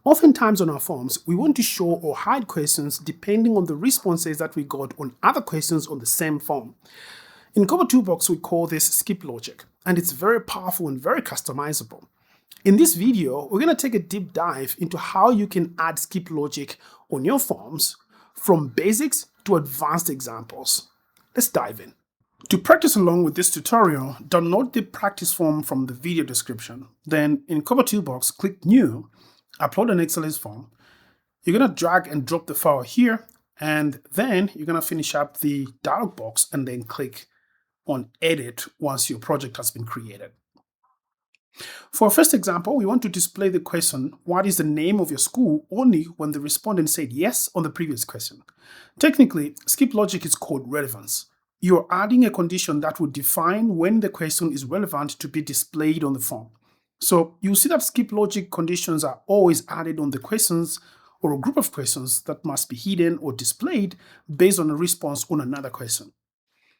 Oftentimes on our forms, we want to show or hide questions depending on the responses that we got on other questions on the same form. In KoboToolbox, we call this skip logic, and it's very powerful and very customizable. In this video, we're going to take a deep dive into how you can add skip logic on your forms from basics to advanced examples. Let's dive in. To practice along with this tutorial, download the practice form from the video description. Then in KoboToolbox, click New, upload an XLSForm. You're going to drag and drop the file here, and then you're going to finish up the dialog box and then click on Edit once your project has been created. For our first example, we want to display the question, what is the name of your school, only when the respondent said yes on the previous question. Technically, skip logic is called relevance. You're adding a condition that would define when the question is relevant to be displayed on the form. So you'll see that skip logic conditions are always added on the questions or a group of questions that must be hidden or displayed based on a response on another question.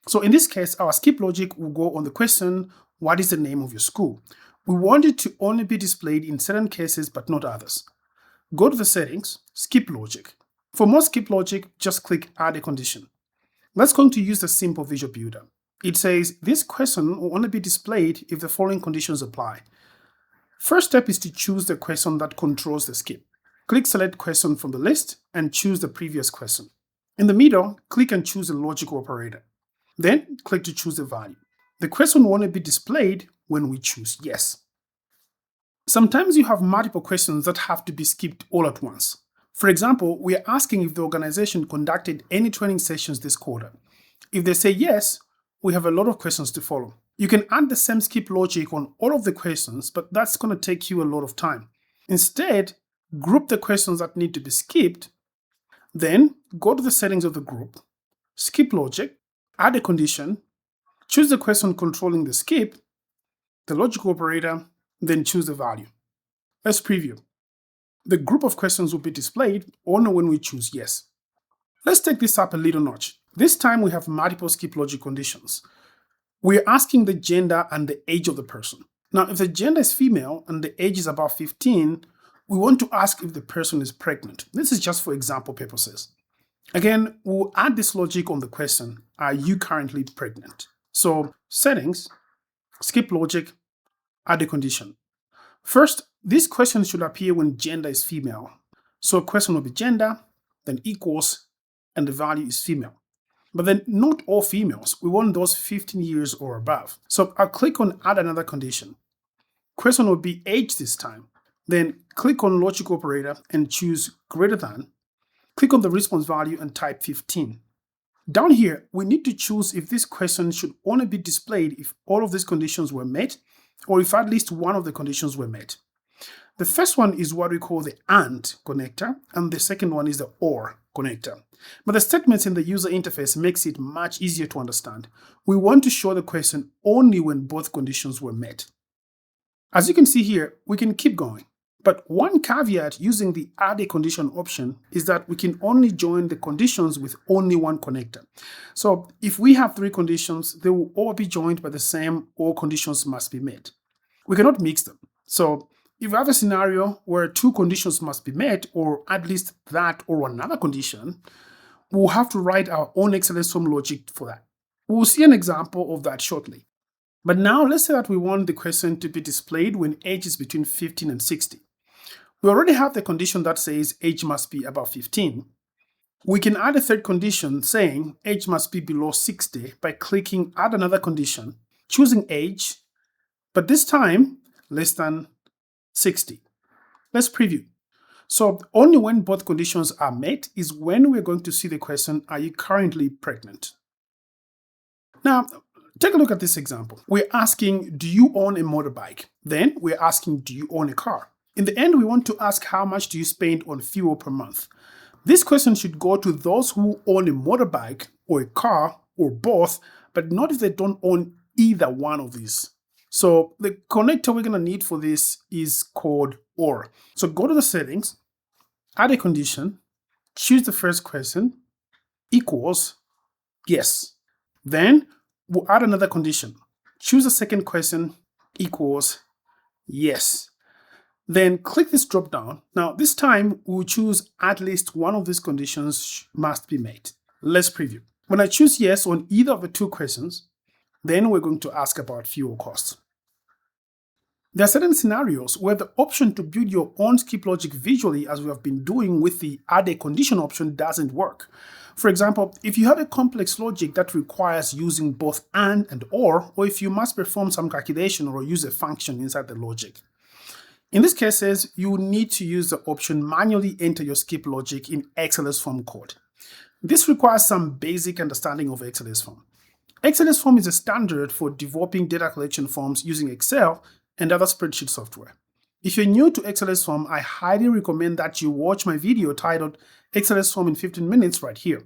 So in this case, our skip logic will go on the question, what is the name of your school? We want it to only be displayed in certain cases but not others. Go to the settings, skip logic. For more skip logic, just click add a condition. Let's going to use the simple visual builder. It says this question will only be displayed if the following conditions apply. First step is to choose the question that controls the skip. Click select question from the list and choose the previous question. In the middle, click and choose a logical operator. Then click to choose the value. The question will only be displayed when we choose yes. Sometimes you have multiple questions that have to be skipped all at once. For example, we are asking if the organization conducted any training sessions this quarter. If they say yes, we have a lot of questions to follow. You can add the same skip logic on all of the questions, but that's going to take you a lot of time. Instead, group the questions that need to be skipped, then go to the settings of the group, skip logic, add a condition, choose the question controlling the skip, the logical operator, then choose the value. Let's preview. The group of questions will be displayed only when we choose yes. Let's take this up a little notch. This time we have multiple skip logic conditions. We're asking the gender and the age of the person. Now, if the gender is female and the age is about 15, we want to ask if the person is pregnant. This is just for example purposes. Again, we'll add this logic on the question, are you currently pregnant? So settings, skip logic, add a condition. First, this question should appear when gender is female. So a question will be gender, then equals, and the value is female. But then not all females. We want those 15 years or above. So I'll click on add another condition. Question will be age this time. Then click on logical operator and choose greater than. Click on the response value and type 15. Down here, we need to choose if this question should only be displayed if all of these conditions were met, or if at least one of the conditions were met. The first one is what we call the AND connector, and the second one is the OR connector. But the statements in the user interface makes it much easier to understand. We want to show the question only when both conditions were met. As you can see here, we can keep going. But one caveat using the add a condition option is that we can only join the conditions with only one connector. So if we have 3 conditions, they will all be joined by the same all conditions must be met. We cannot mix them. So if we have a scenario where 2 conditions must be met, or at least that or another condition, we'll have to write our own XLSForm logic for that. We'll see an example of that shortly. But now let's say that we want the question to be displayed when age is between 15 and 60. We already have the condition that says age must be above 15. We can add a third condition saying age must be below 60 by clicking add another condition, choosing age, but this time less than 60. Let's preview. So only when both conditions are met is when we're going to see the question, are you currently pregnant? Now, take a look at this example. We're asking, do you own a motorbike? Then we're asking, do you own a car? In the end, we want to ask how much do you spend on fuel per month? This question should go to those who own a motorbike or a car or both, but not if they don't own either one of these. So the connector we're going to need for this is called OR. So go to the settings, add a condition, choose the first question, equals yes. Then we'll add another condition. Choose the second question, equals yes. Then click this drop down. Now this time we'll choose at least one of these conditions must be met. Let's preview. When I choose yes on either of the two questions, then we're going to ask about fuel costs. There are certain scenarios where the option to build your own skip logic visually, as we have been doing with the add a condition option, doesn't work. For example, if you have a complex logic that requires using both and or if you must perform some calculation or use a function inside the logic. In these cases, you will need to use the option manually enter your skip logic in XLSForm code. This requires some basic understanding of XLSForm. XLSForm is a standard for developing data collection forms using Excel and other spreadsheet software. If you're new to XLSForm, I highly recommend that you watch my video titled XLSForm in 15 minutes right here.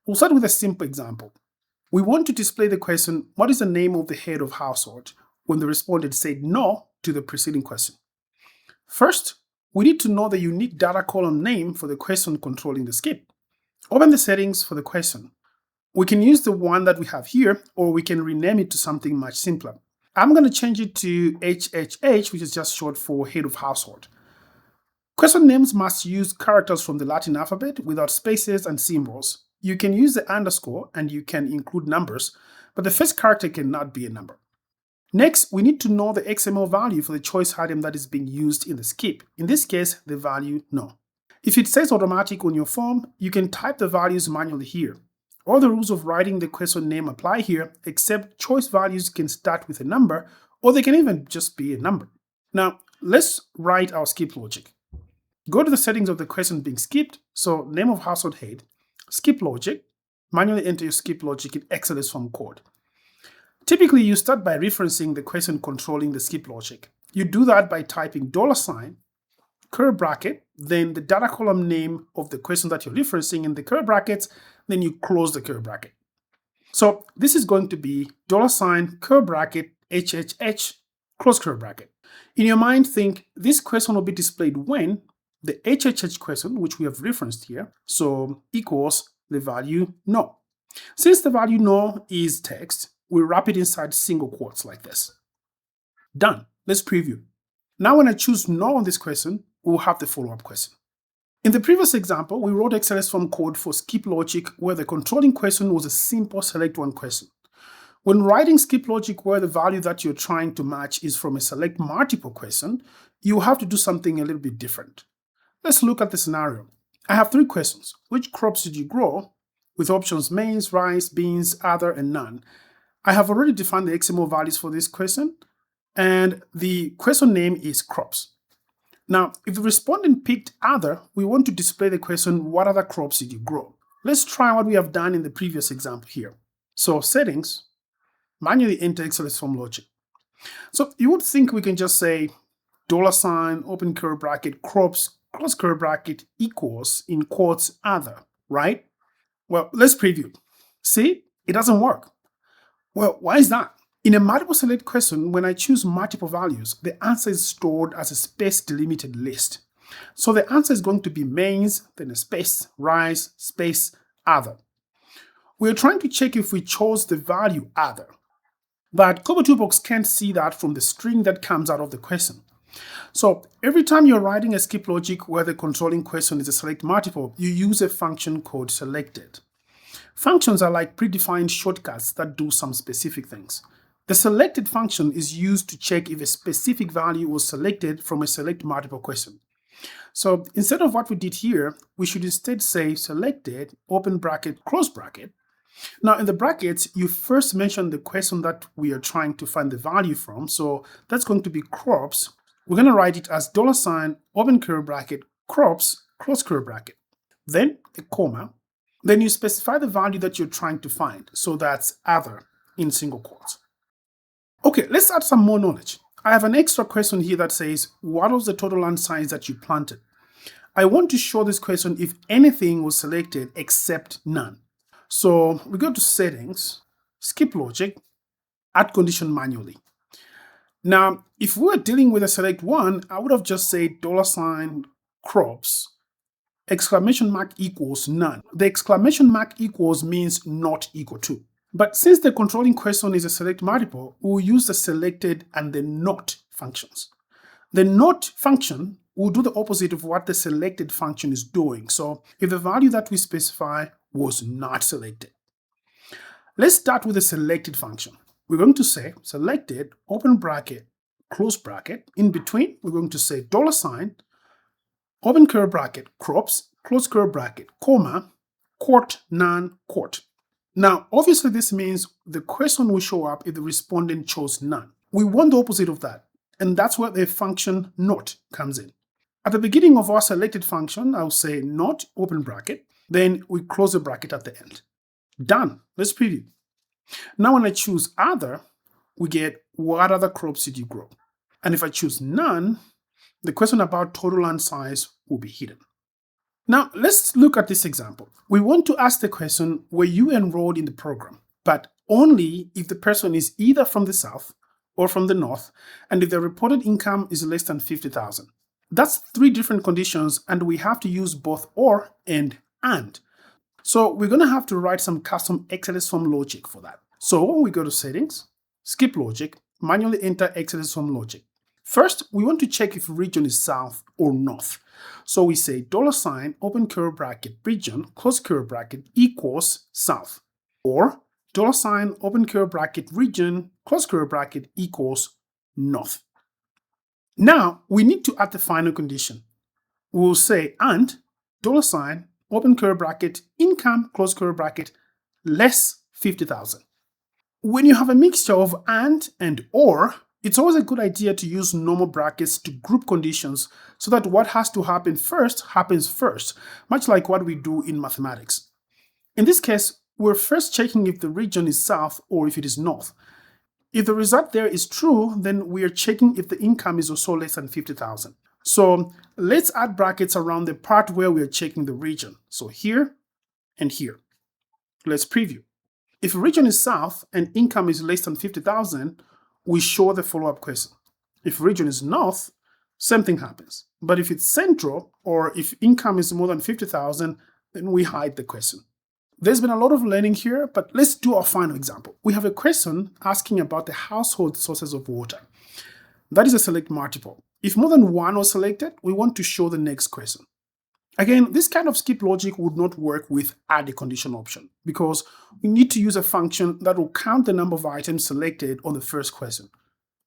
We'll start with a simple example. We want to display the question, what is the name of the head of household, when the respondent said no to the preceding question. First, we need to know the unique data column name for the question controlling the skip. Open the settings for the question. We can use the one that we have here, or we can rename it to something much simpler. I'm going to change it to HHH, which is just short for head of household. Question names must use characters from the Latin alphabet without spaces and symbols. You can use the underscore and you can include numbers, but the first character cannot be a number. Next, we need to know the XML value for the choice item that is being used in the skip. In this case, the value no. If it says automatic on your form, you can type the values manually here. All the rules of writing the question name apply here, except choice values can start with a number, or they can even just be a number. Now, let's write our skip logic. Go to the settings of the question being skipped, so name of household head, skip logic, manually enter your skip logic in XLSForm code. Typically, you start by referencing the question controlling the skip logic. You do that by typing $, curly bracket, then the data column name of the question that you're referencing in the curly brackets, then you close the curly bracket. So this is going to be $, curly bracket, HHH, close curly bracket. In your mind, think this question will be displayed when the HHH question, which we have referenced here, so equals the value no. Since the value no is text, we wrap it inside single quotes like this. Done. Let's preview. Now when I choose no on this question, we'll have the follow-up question. In the previous example, we wrote XLSForm code for skip logic where the controlling question was a simple select one question. When writing skip logic where the value that you're trying to match is from a select multiple question, you have to do something a little bit different. Let's look at the scenario. I have 3 questions. Which crops did you grow? With options maize, rice, beans, other, and none. I have already defined the XML values for this question, and the question name is crops. Now, if the respondent picked other, we want to display the question, what other crops did you grow? Let's try what we have done in the previous example here. So settings, manually enter XLSForm logic. So you would think we can just say $, open curly bracket, crops, close curly bracket, equals, in quotes, other, right? Well, let's preview. See, it doesn't work. Well, why is that? In a multiple select question, when I choose multiple values, the answer is stored as a space delimited list. So the answer is going to be maize, then a space, rice, space, other. We're trying to check if we chose the value other, but KoboToolbox can't see that from the string that comes out of the question. So every time you're writing a skip logic where the controlling question is a select multiple, you use a function called selected. Functions are like predefined shortcuts that do some specific things. The selected function is used to check if a specific value was selected from a select multiple question. So instead of what we did here, we should instead say selected, open bracket, close bracket. Now in the brackets, you first mention the question that we are trying to find the value from. So that's going to be crops. We're going to write it as $, open curly bracket, crops, close curly bracket. Then a comma. Then you specify the value that you're trying to find. So that's other in single quotes. Okay, let's add some more knowledge. I have an extra question here that says, what was the total land size that you planted? I want to show this question if anything was selected except none. So we go to settings, skip logic, add condition manually. Now, if we were dealing with a select one, I would have just said $ crops, exclamation mark equals none. The exclamation mark equals means not equal to. But since the controlling question is a select multiple, we'll use the selected and the not functions. The not function will do the opposite of what the selected function is doing. So if the value that we specify was not selected. Let's start with the selected function. We're going to say selected, open bracket, close bracket. In between, we're going to say $, open curly bracket, crops, close curly bracket, comma, quote, none, quote. Now, obviously, this means the question will show up if the respondent chose none. We want the opposite of that, and that's where the function not comes in. At the beginning of our selected function, I'll say not, open bracket, then we close the bracket at the end. Done. Let's preview. Now when I choose other, we get what other crops did you grow? And if I choose none, the question about total land size will be hidden. Now let's look at this example. We want to ask the question, were you enrolled in the program? But only if the person is either from the south or from the north, and if the reported income is less than 50,000. That's 3 different conditions, and we have to use both or and. So we're going to have to write some custom XLSForm logic for that. So we go to settings, skip logic, manually enter XLSForm logic. First, we want to check if region is south or north. So we say $, open curly bracket, region, close curly bracket equals south. Or $, open curly bracket, region, close curly bracket equals north. Now we need to add the final condition. We'll say and $, open curly bracket, income, close curly bracket, less 50,000. When you have a mixture of and or, it's always a good idea to use normal brackets to group conditions so that what has to happen first happens first, much like what we do in mathematics. In this case, we're first checking if the region is south or if it is north. If the result there is true, then we are checking if the income is also less than 50,000. So let's add brackets around the part where we are checking the region. So here and here. Let's preview. If a region is south and income is less than 50,000, we show the follow-up question. If region is north, same thing happens. But if it's central or if income is more than 50,000, then we hide the question. There's been a lot of learning here, but let's do our final example. We have a question asking about the household sources of water. That is a select multiple. If more than one was selected, we want to show the next question. Again, this kind of skip logic would not work with add a condition option because we need to use a function that will count the number of items selected on the first question.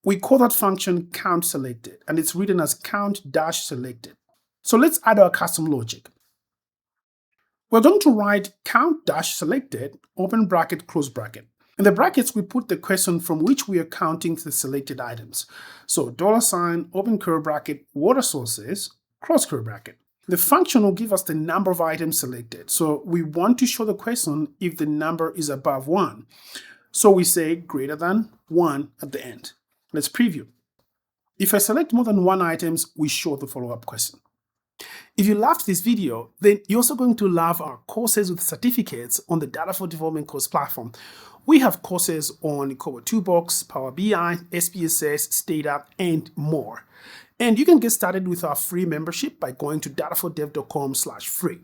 We call that function count selected, and it's written as count-selected. So let's add our custom logic. We're going to write count-selected, open bracket, close bracket. In the brackets, we put the question from which we are counting the selected items. So $, open curly bracket, water sources, close curly bracket. The function will give us the number of items selected. So we want to show the question if the number is above 1. So we say greater than 1 at the end. Let's preview. If I select more than 1 items, we show the follow-up question. If you loved this video, then you're also going to love our courses with certificates on the Data for Development course platform. We have courses on KoboToolbox, Power BI, SPSS, Stata, and more. And you can get started with our free membership by going to datafordev.com/free.